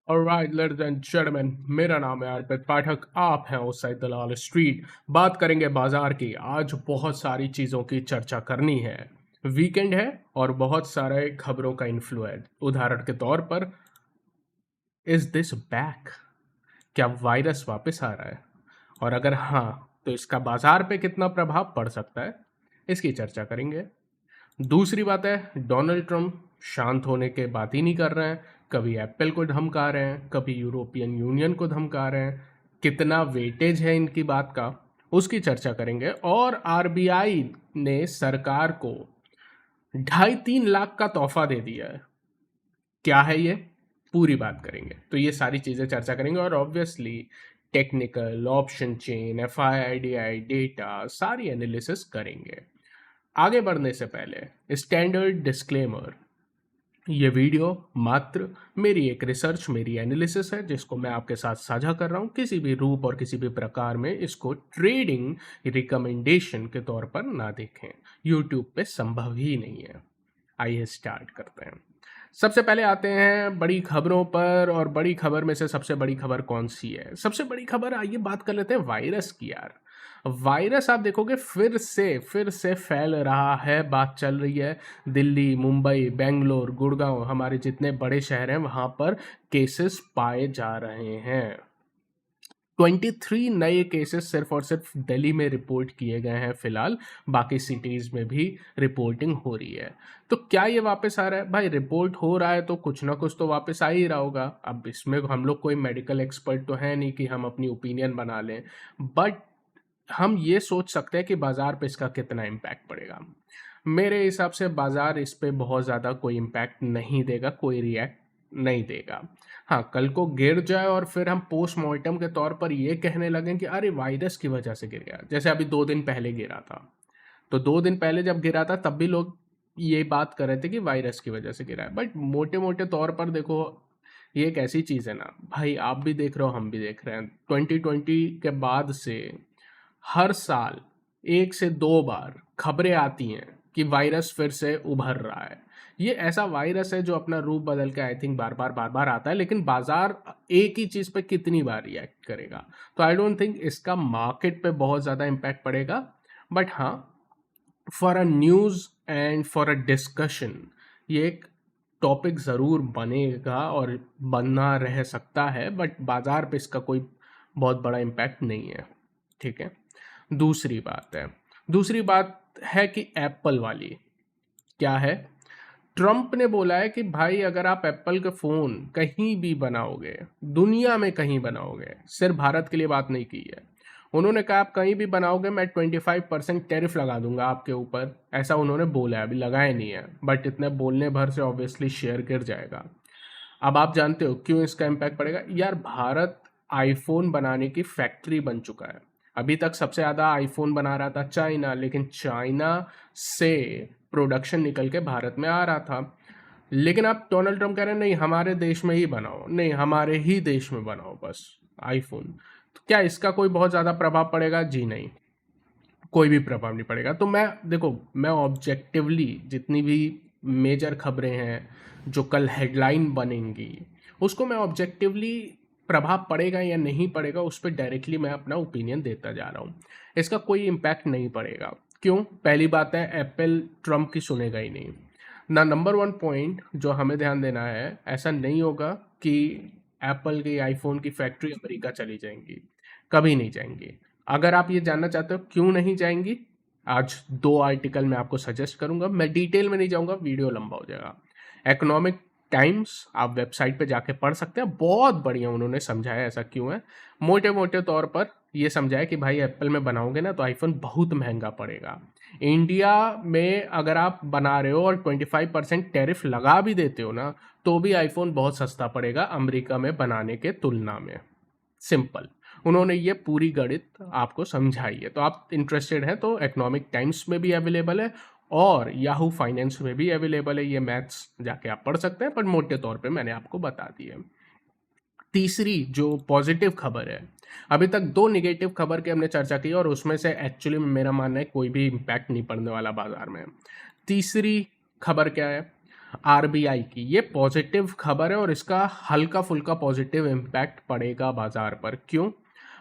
Alright ladies and gentleman, मेरा नाम है अर्पित पाठक। आप हैं उस साइड दलाल स्ट्रीट। बात करेंगे बाजार की। आज बहुत सारी चीज़ों की चर्चा करनी है। वीकेंड है और बहुत सारे खबरों का इन्फ्लू है। उदाहरण के तौर पर, इज दिस बैक? क्या वायरस वापस आ रहा है? और अगर हाँ, तो इसका बाजार पे कितना प्रभाव पड़ सकता है, इसकी चर्चा करेंगे। दूसरी बात है, डोनाल्ड ट्रंप शांत होने के बात ही नहीं कर रहे हैं। कभी एप्पल को धमका रहे हैं, कभी यूरोपियन यूनियन को धमका रहे हैं। कितना वेटेज है इनकी बात का, उसकी चर्चा करेंगे। और आरबीआई ने सरकार को 2.5-3 लाख का तोहफा दे दिया है। क्या है ये, पूरी बात करेंगे। तो ये सारी चीज़ें चर्चा करेंगे और obviously technical, option chain, FII DII data, सारी एनालिसिस करेंगे। आगे बढ़ने से पहले स्टैंडर्ड डिस्क्लेमर, ये वीडियो मात्र मेरी एक रिसर्च, मेरी एनालिसिस है जिसको मैं आपके साथ साझा कर रहा हूँ। किसी भी रूप और किसी भी प्रकार में इसको ट्रेडिंग रिकमेंडेशन के तौर पर ना देखें। यूट्यूब पे संभव ही नहीं है। आइए स्टार्ट करते हैं। सबसे पहले आते हैं बड़ी खबरों पर। और बड़ी खबर में से सबसे बड़ी खबर कौन सी है? सबसे बड़ी खबर, आइए बात कर लेते हैं वायरस की। यार, वायरस आप देखोगे फिर से फैल रहा है। बात चल रही है दिल्ली, मुंबई, बेंगलोर, गुड़गांव, हमारे जितने बड़े शहर हैं वहां पर केसेस पाए जा रहे हैं। 23 नए केसेस सिर्फ और सिर्फ दिल्ली में रिपोर्ट किए गए हैं फिलहाल। बाकी सिटीज में भी रिपोर्टिंग हो रही है। तो क्या ये वापस आ रहा है? भाई, रिपोर्ट हो रहा है तो कुछ ना कुछ तो वापस आ ही रहा होगा। अब इसमें हम लोग कोई मेडिकल एक्सपर्ट तो है नहीं कि हम अपनी ओपिनियन बना लें, बट हम ये सोच सकते हैं कि बाजार पे इसका कितना इम्पैक्ट पड़ेगा। मेरे हिसाब से बाजार इस पे बहुत ज़्यादा कोई इम्पैक्ट नहीं देगा, कोई रिएक्ट नहीं देगा। हाँ, कल को गिर जाए और फिर हम पोस्टमार्टम के तौर पर ये कहने लगें कि अरे वायरस की वजह से गिर गया, जैसे अभी 2 दिन पहले गिरा था। तो 2 दिन पहले जब गिरा था तब भी लोग ये बात कर रहे थे कि वायरस की वजह से गिरा है। बट मोटे मोटे तौर पर देखो, ये एक ऐसी चीज़ है ना भाई, आप भी देख रहे हो, हम भी देख रहे हैं। 2020 के बाद से हर साल 1 से 2 बार खबरें आती हैं कि वायरस फिर से उभर रहा है। ये ऐसा वायरस है जो अपना रूप बदल के आई थिंक बार बार आता है, लेकिन बाजार एक ही चीज़ पे कितनी बार रिएक्ट करेगा। तो आई डोंट थिंक इसका मार्केट पे बहुत ज़्यादा इम्पैक्ट पड़ेगा। बट हाँ, for a news and for a discussion, ये एक टॉपिक ज़रूर बनेगा और बनना रह सकता है। बट बाजार पे इसका कोई बहुत बड़ा इम्पैक्ट नहीं है। ठीक है। दूसरी बात है कि एप्पल वाली क्या है? ट्रंप ने बोला है कि भाई, अगर आप एप्पल के फ़ोन कहीं भी बनाओगे, दुनिया में कहीं बनाओगे, सिर्फ भारत के लिए बात नहीं की है। उन्होंने कहा आप कहीं भी बनाओगे मैं 25% टैरिफ लगा दूंगा आपके ऊपर। ऐसा उन्होंने बोला है, अभी लगाया नहीं है, बट इतने बोलने भर से ऑब्वियसली शेयर गिर जाएगा। अब आप जानते हो क्यों इसका इम्पैक्ट पड़ेगा? यार, भारत आईफोन बनाने की फैक्ट्री बन चुका है। अभी तक सबसे ज़्यादा आईफोन बना रहा था चाइना, लेकिन चाइना से प्रोडक्शन निकल के भारत में आ रहा था। लेकिन अब डोनाल्ड ट्रंप कह रहे हैं नहीं, हमारे देश में ही बनाओ, नहीं हमारे ही देश में बनाओ बस आईफोन। तो क्या इसका कोई बहुत ज़्यादा प्रभाव पड़ेगा? जी नहीं, कोई भी प्रभाव नहीं पड़ेगा। तो मैं ऑब्जेक्टिवली जितनी भी मेजर खबरें हैं जो कल हेडलाइन बनेंगी, उसको मैं ऑब्जेक्टिवली प्रभाव पड़ेगा या नहीं पड़ेगा उस पर डायरेक्टली मैं अपना ओपिनियन देता जा रहा हूँ। इसका कोई इम्पैक्ट नहीं पड़ेगा। क्यों? पहली बात है, एप्पल ट्रम्प की सुनेगा ही नहीं ना। नंबर 1 पॉइंट जो हमें ध्यान देना है, ऐसा नहीं होगा कि एप्पल की आईफोन की फैक्ट्री अमेरिका चली जाएंगी, कभी नहीं जाएंगी। अगर आप ये जानना चाहते हो क्यों नहीं जाएंगी, आज 2 आर्टिकल मैं आपको सजेस्ट करूंगा। मैं डिटेल में नहीं जाऊंगा, वीडियो लंबा हो जाएगा। इकोनॉमिक टाइम्स, आप वेबसाइट पे जाके पढ़ सकते हैं, बहुत बढ़िया उन्होंने समझाया ऐसा क्यों है। मोटे मोटे तौर पर ये समझाया कि भाई एप्पल में बनाओगे ना तो आईफोन बहुत महंगा पड़ेगा। इंडिया में अगर आप बना रहे हो और 25% टैरिफ लगा भी देते हो ना, तो भी आईफोन बहुत सस्ता पड़ेगा अमेरिका में बनाने के तुलना में। सिंपल, उन्होंने ये पूरी गणित आपको समझाई है। तो आप इंटरेस्टेड हैं तो इकोनॉमिक टाइम्स में भी अवेलेबल है और याहू फाइनेंस में भी अवेलेबल है। ये मैथ्स जाके आप पढ़ सकते हैं, पर मोटे तौर पे मैंने आपको बता दी है। तीसरी जो पॉजिटिव खबर है, अभी तक 2 नेगेटिव खबर की हमने चर्चा की और उसमें से एक्चुअली मेरा मानना है कोई भी इम्पैक्ट नहीं पड़ने वाला बाजार में। तीसरी खबर क्या है? आरबीआई की। ये पॉजिटिव खबर है और इसका हल्का फुल्का पॉजिटिव इम्पैक्ट पड़ेगा बाजार पर। क्यों?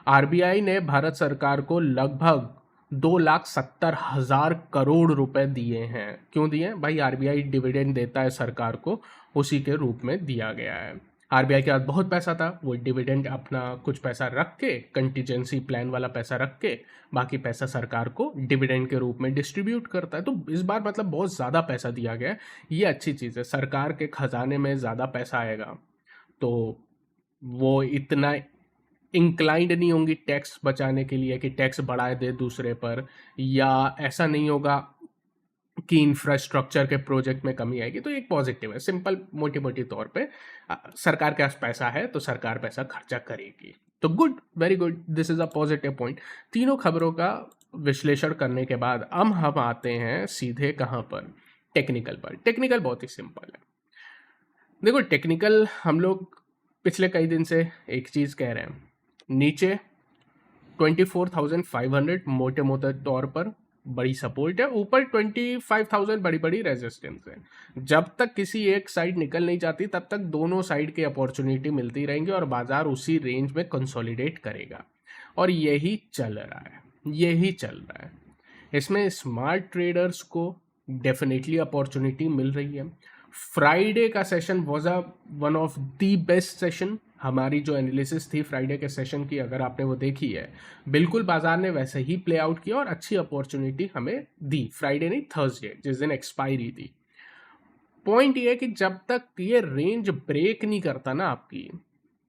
आरबीआई ने भारत सरकार को लगभग 2,70,000 करोड़ रुपए दिए हैं। क्यों दिए हैं भाई? आरबीआई डिविडेंड देता है सरकार को, उसी के रूप में दिया गया है। आरबीआई के पास बहुत पैसा था, वो डिविडेंड अपना कुछ पैसा रख के, कंटीजेंसी प्लान वाला पैसा रख के, बाकी पैसा सरकार को डिविडेंड के रूप में डिस्ट्रीब्यूट करता है। तो इस बार मतलब बहुत ज़्यादा पैसा दिया गया है, ये अच्छी चीज़ है। सरकार के खजाने में ज़्यादा पैसा आएगा तो वो इतना इंक्लाइंड नहीं होंगी टैक्स बचाने के लिए कि टैक्स बढ़ाए दे दूसरे पर, या ऐसा नहीं होगा कि इंफ्रास्ट्रक्चर के प्रोजेक्ट में कमी आएगी। तो एक पॉजिटिव है, सिंपल मोटी मोटी तौर पे सरकार के पास पैसा है तो सरकार पैसा खर्चा करेगी। तो good, very good, this is a positive point. तीनों खबरों का विश्लेषण करने के बाद अब हम आते हैं सीधे कहाँ पर? टेक्निकल पर। टेक्निकल बहुत ही सिंपल है। देखो टेक्निकल हम लोग पिछले कई दिन से एक चीज़ कह रहे हैं, नीचे 24,500 मोटे मोटे तौर पर बड़ी सपोर्ट है, ऊपर 25,000 बड़ी बड़ी रेजिस्टेंस है। जब तक किसी एक साइड निकल नहीं जाती तब तक दोनों साइड की अपॉर्चुनिटी मिलती रहेंगी और बाजार उसी रेंज में कंसोलिडेट करेगा। और यही चल रहा है, यही चल रहा है। इसमें स्मार्ट ट्रेडर्स को डेफिनेटली अपॉर्चुनिटी मिल रही है। फ्राइडे का session was a one of the best session. हमारी जो एनालिसिस थी फ्राइडे के सेशन की, अगर आपने वो देखी है, बिल्कुल बाजार ने वैसे ही प्ले आउट किया और अच्छी अपॉर्चुनिटी हमें दी। फ्राइडे नहीं, थर्सडे, जिस दिन एक्सपायरी थी। पॉइंट ये है कि जब तक ये रेंज ब्रेक नहीं करता ना आपकी,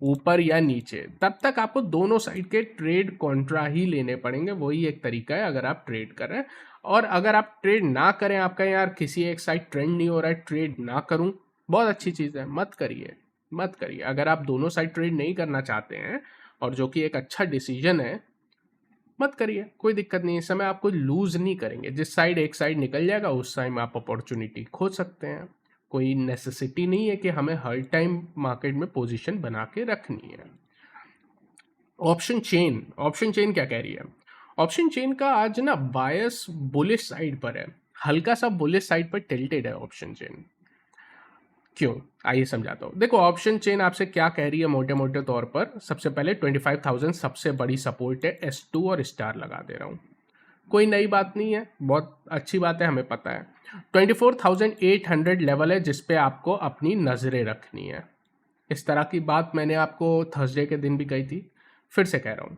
ऊपर या नीचे, तब तक आपको दोनों साइड के ट्रेड कॉन्ट्रा ही लेने पड़ेंगे। वही एक तरीका है अगर आप ट्रेड कर रहे हैं। और अगर आप ट्रेड ना करें, आपका यार किसी एक साइड ट्रेंड नहीं हो रहा है, ट्रेड ना करूं, बहुत अच्छी चीज़ है, मत करिए, मत करिए। अगर आप दोनों साइड ट्रेड नहीं करना चाहते हैं, और जो कि एक अच्छा डिसीजन है, मत करिए, कोई दिक्कत नहीं है। इस समय आप कोई लूज नहीं करेंगे। जिस साइड एक साइड निकल जाएगा उस टाइम आप अपॉर्चुनिटी खोज सकते हैं। कोई नेसेसिटी नहीं है कि हमें हर टाइम मार्केट में पोजीशन बना के रखनी है। ऑप्शन चेन, ऑप्शन चेन क्या कह रही है? ऑप्शन चेन का आज ना बायस बुलिश साइड पर है, हल्का सा बुलिश साइड पर टिल्टेड है ऑप्शन चेन। क्यों? आइए समझाता हूँ। देखो ऑप्शन चेन आपसे क्या कह रही है मोटे मोटे तौर पर। सबसे पहले 25,000 सबसे बड़ी सपोर्ट है, S2 और स्टार लगा दे रहा हूँ। कोई नई बात नहीं है, बहुत अच्छी बात है, हमें पता है। 24,800 लेवल है जिस पे आपको अपनी नज़रें रखनी है। इस तरह की बात मैंने आपको थर्सडे के दिन भी कही थी, फिर से कह रहा हूँ।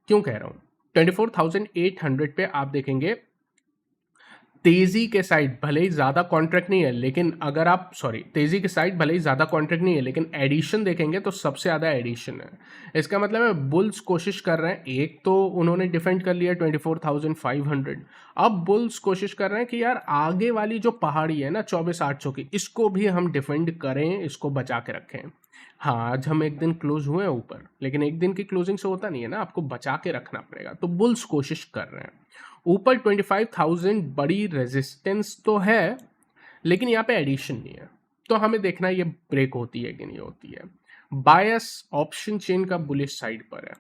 क्यों कह रहा हूँ? 24,800 पे आप देखेंगे तेजी के साइड भले ही ज़्यादा कॉन्ट्रैक्ट नहीं है, लेकिन अगर आप तेजी के साइड भले ही ज़्यादा कॉन्ट्रैक्ट नहीं है, लेकिन एडिशन देखेंगे तो सबसे ज़्यादा एडिशन है। इसका मतलब है बुल्स कोशिश कर रहे हैं, एक तो उन्होंने डिफेंड कर लिया 24,500, अब बुल्स कोशिश कर रहे हैं कि यार आगे वाली जो पहाड़ी है ना 24,800 की, इसको भी हम डिफेंड करें, इसको बचा के रखें। हाँ, आज हम एक दिन क्लोज हुए हैं ऊपर, लेकिन एक दिन की क्लोजिंग से होता नहीं है ना, आपको बचा के रखना पड़ेगा। तो बुल्स कोशिश कर रहे हैं। ऊपर 25,000 बड़ी रेजिस्टेंस तो है, लेकिन यहाँ पे एडिशन नहीं है, तो हमें देखना है ये ब्रेक होती है कि नहीं होती है। बायस ऑप्शन चेन का बुलिश साइड पर है।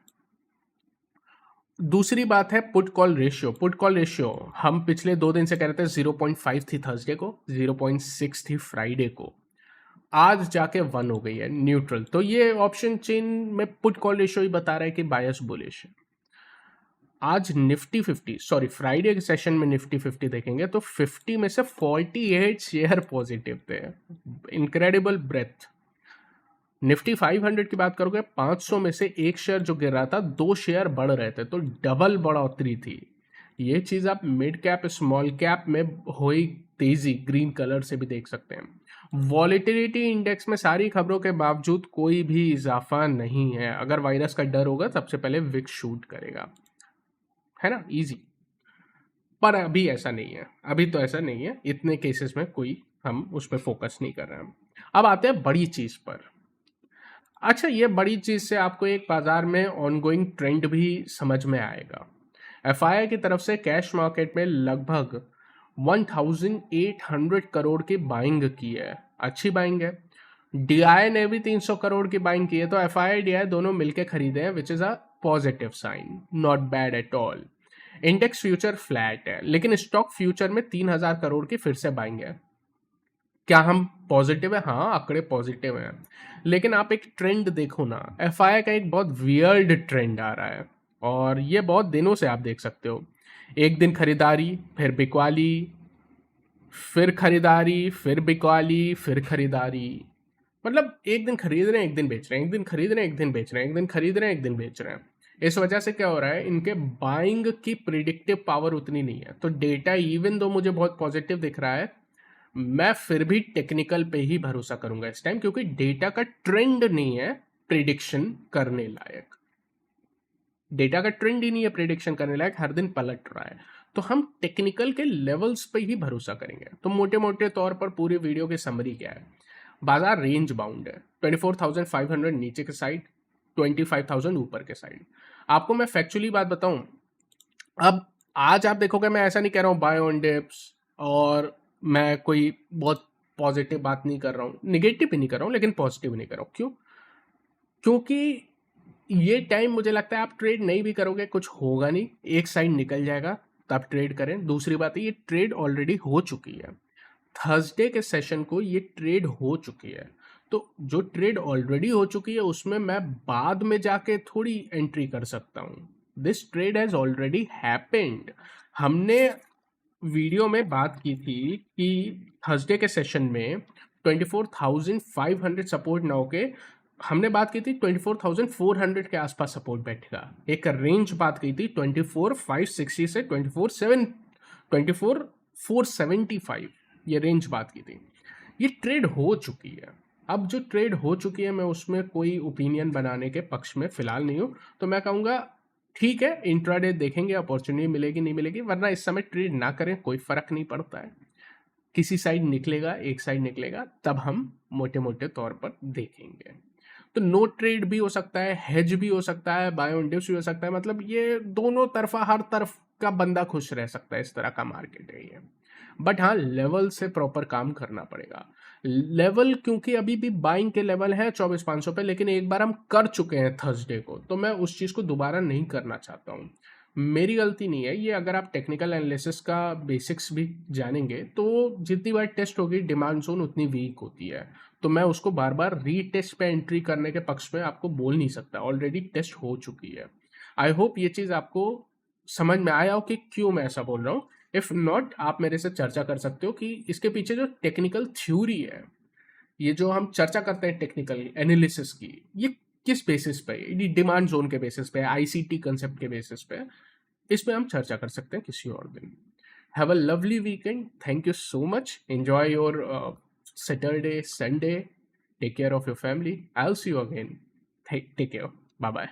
दूसरी बात है put call ratio. Put call ratio हम पिछले 2 दिन से कह रहे थे 0.5 थी थर्सडे को, 0.6 थी फ्राइडे को, आज जाके 1 हो गई है, न्यूट्रल। तो ये ऑप्शन चेन में पुट कॉल रेशियो ही बता रहा है कि बायस बुलिश है। आज निफ्टी 50, फ्राइडे के सेशन में निफ्टी 50 देखेंगे तो 50 में से 48 शेयर पॉजिटिव थे। Incredible breadth. निफ्टी 500 की बात करोगे, 500 में से एक शेयर जो गिर रहा था, 2 शेयर बढ़ रहे थे, तो डबल बढ़ोतरी थी। ये चीज़ आप मिड कैप स्मॉल कैप में हुई तेजी ग्रीन कलर से भी देख सकते हैं। वॉलेटिलिटी इंडेक्स में सारी खबरों के बावजूद कोई भी इजाफा नहीं है। अगर वायरस का डर होगा सबसे पहले विक्स शूट करेगा, है ना, इजी। पर अभी ऐसा नहीं है, अभी तो ऐसा नहीं है, इतने केसेस में कोई हम उस पर फोकस नहीं कर रहे हैं। अब आते हैं बड़ी चीज़ पर। अच्छा, ये बड़ी चीज़ से आपको एक बाजार में ऑनगोइंग ट्रेंड भी समझ में आएगा। एफआईआई की तरफ से कैश मार्केट में लगभग 1,800 करोड़ की बाइंग की है, अच्छी बाइंग है। डीआई ने भी 300 करोड़ की बाइंग की है, तो एफआईआई डीआई दोनों मिलके खरीदे हैं, which is a positive sign, not bad at all. Index future flat है, लेकिन स्टॉक फ्यूचर में 3,000 करोड़ की फिर से बाइंग है। क्या हम पॉजिटिव है? हाँ, आंकड़े पॉजिटिव हैं। लेकिन आप एक ट्रेंड देखो ना, एफआई का एक बहुत वियर्ड ट्रेंड आ रहा है और ये बहुत दिनों से आप देख सकते हो। एक दिन खरीदारी, फिर बिकवाली, फिर खरीदारी, फिर बिकवाली, फिर खरीदारी। मतलब एक दिन खरीद रहे हैं, एक दिन बेच रहे हैं, एक दिन खरीद रहे हैं, एक दिन बेच रहे हैं, एक दिन खरीद रहे हैं, एक दिन बेच रहे हैं। इस वजह से क्या हो रहा है, इनके बाइंग की प्रिडिक्टिव पावर उतनी नहीं है। तो डेटा इवन दो मुझे बहुत पॉजिटिव दिख रहा है, मैं फिर भी टेक्निकल पे ही भरोसा करूंगा इस टाइम, क्योंकि डेटा का ट्रेंड नहीं है प्रिडिक्शन करने लायक। डेटा का ट्रेंड ही नहीं है प्रिडिक्शन करने लायक, हर दिन पलट रहा है। तो हम टेक्निकल के लेवल्स पे ही भरोसा करेंगे। तो मोटे मोटे तौर पर पूरी वीडियो की समरी क्या है, बाजार रेंज बाउंड है, 24,500 नीचे के साइड, 25,000 ऊपर के साइड। आपको मैं फैक्चुअली बात बताऊं, अब आज आप देखोगे मैं ऐसा नहीं कह रहा हूँ बाय ऑन डिप्स, और मैं कोई बहुत पॉजिटिव बात नहीं कर रहा हूँ, निगेटिव भी नहीं कर रहा हूँ, लेकिन पॉजिटिव नहीं कर रहा हूँ। क्यों? क्योंकि ये टाइम मुझे लगता है आप ट्रेड नहीं भी करोगे कुछ होगा नहीं, एक साइड निकल जाएगा तब ट्रेड करें। दूसरी बात है, ये ट्रेड ऑलरेडी हो चुकी है, थर्सडे के सेशन को ये ट्रेड हो चुकी है। तो जो ट्रेड ऑलरेडी हो चुकी है उसमें मैं बाद में जाके थोड़ी एंट्री कर सकता हूँ। This trade has already happened. हमने वीडियो में बात की थी कि थर्सडे के सेशन में 24,500 सपोर्ट ना होके हमने बात की थी 24,400 के आसपास सपोर्ट बैठेगा। एक रेंज बात की थी 24,560 से 24,475, ये रेंज बात की थी। ये ट्रेड हो चुकी है। अब जो ट्रेड हो चुकी है मैं उसमें कोई ओपिनियन बनाने के पक्ष में फिलहाल नहीं हूँ। तो मैं कहूँगा ठीक है, इंट्राडे देखेंगे, अपॉर्चुनिटी मिलेगी नहीं मिलेगी, वरना इस समय ट्रेड ना करें, कोई फर्क नहीं पड़ता है। किसी साइड निकलेगा, एक साइड निकलेगा, तब हम मोटे मोटे तौर पर देखेंगे। तो नो ट्रेड भी हो सकता है, हेज भी हो सकता है, बाय ऑन डिप्स भी हो सकता है। मतलब ये दोनों तरफा, हर तरफ का बंदा खुश रह सकता है, इस तरह का मार्केट है ये। बट हाँ, लेवल से प्रॉपर काम करना पड़ेगा। लेवल क्योंकि अभी भी बाइंग के लेवल है 24,500 पे, लेकिन एक बार हम कर चुके हैं थर्सडे को, तो मैं उस चीज़ को दोबारा नहीं करना चाहता हूँ। मेरी गलती नहीं है ये। अगर आप टेक्निकल एनालिसिस का बेसिक्स भी जानेंगे तो जितनी बार टेस्ट होगी डिमांड जोन उतनी वीक होती है। तो मैं उसको बार बार रीटेस्ट पे एंट्री करने के पक्ष में आपको बोल नहीं सकता, ऑलरेडी टेस्ट हो चुकी है। आई होप ये चीज़ आपको समझ में आया हो कि क्यों मैं ऐसा बोल रहा हूँ। इफ नॉट, आप मेरे से चर्चा कर सकते हो कि इसके पीछे जो टेक्निकल थ्योरी है, ये जो हम चर्चा करते हैं टेक्निकल एनालिसिस की, ये किस बेसिस पे है? ये डिमांड जोन के बेसिस पे, आईसीटी कंसेप्ट के बेसिस पे, इस पे हम चर्चा कर सकते हैं किसी और दिन। Have a lovely weekend, thank you so much, enjoy your Saturday Sunday, take care of your family, I will see you again, take care, bye bye.